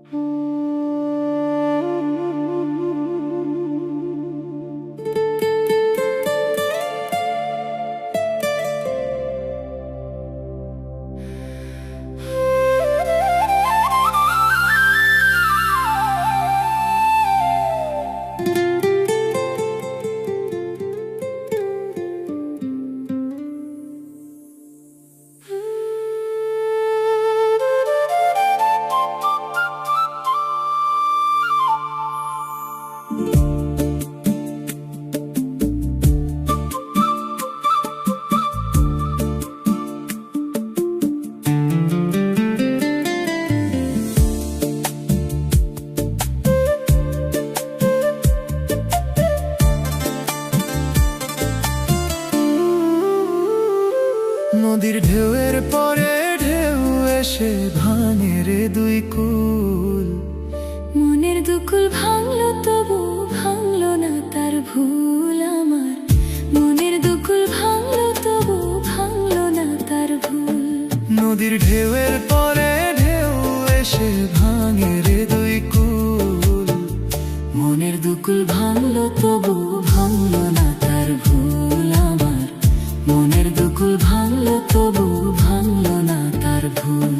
নদীর ঢেউয়ের পরে ঢেউ এসে ভাঙে রে দুই কুল। মনের দুকুল ভাঙলো তবু ভাঙলো না তার ভুল আমার। মনের দুকুল ভাঙলো তবু ভাঙলো না তার ভুল। নদীর ঢেউয়ের পরে ঢেউ এসে ভাঙে রে দুই কুল। মনের দুকুল ভাঙলো তবু ভাঙলো না তার ভুল আমার। মনের দুকুল ভাঙলো তবু ভাঙলো না তার ভুল।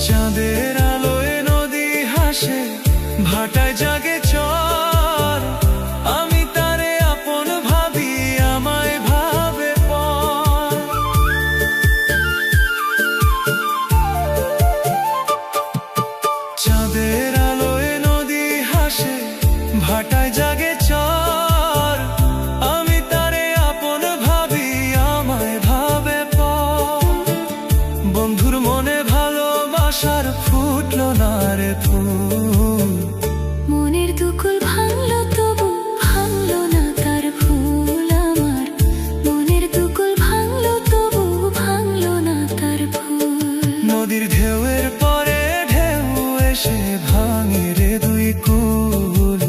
চাঁদের আলোয় নদী হাসে, ভাটায় জাগে চর। আমি তারে আপন ভাবি, আমায় ভাবে পর। চাঁদের আলোয় নদী হাসে, ভাটায় জাগে চর। আমি তারে আপন ভাবি, আমায় ভাবে পর। বন্ধুর মনে ভালোবাসার ফুটলো না রে ফুল। মনের দুকুল ভাঙলো তবু ভাঙলো না তার ভুল আমার। মনের দুকুল ভাঙলো তবু ভাঙলো না তার ভুল। নদীর ঢেউয়ের পরে ঢেউ এসে ভাঙে রে দুই কুল।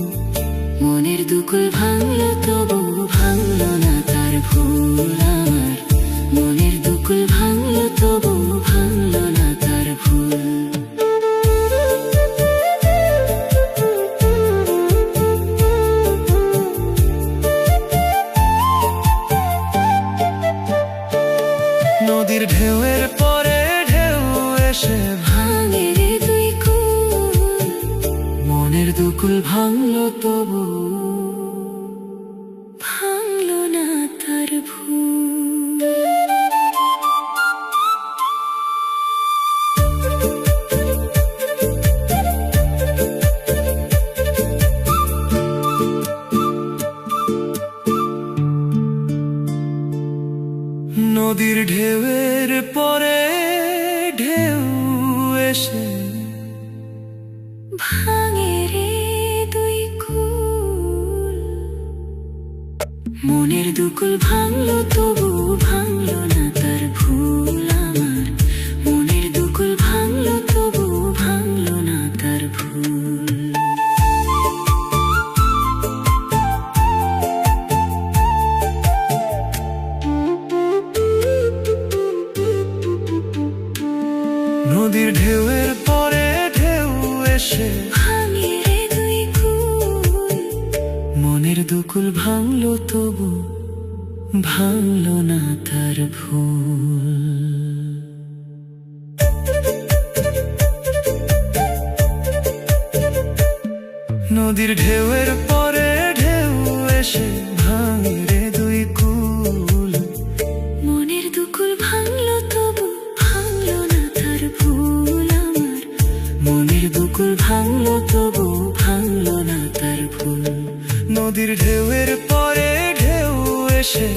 মনের দুকুল ভাঙলো তবু ভাঙলো না তার ভুল আমার। মনের দুকুল ভাঙলো তবু ভাঙলো না তার ভুল। নদীর ঢেউয়ের পরে ঢেউ এসে ভাঙে রে দুই কুল। মনের দুকুল ভাঙলো তবু ভাঙলো না তার ভুল। নদীর ঢেউয়ের পরে ঢেউ এসে ভাঙে রে দুই কুল। মনের দুকুল ভাঙলো তবু ভাঙলো না তার ভুল আমার। মনের দুকুল ভাঙলো তবু ভাঙলো না তার ভুল। নদীর ঢেউয়ের পরে ঢেউ এসে ভাঙে রে দুই কুল। মনের দুকুল ভাঙলো তবু ভাঙলো না তার ভুল। নদীর ঢেউয়ের পরে ঢেউ এসে ভাঙে রে দুই কুল। মনের দুকুল ভাঙলো তবু ভাঙলো না তার ভুল আমার। মনের দুকুল ভাঙলো তবু ভাঙলো না তার ভুল। নদীর ঢেউয়ের পরে ঢেউ এসে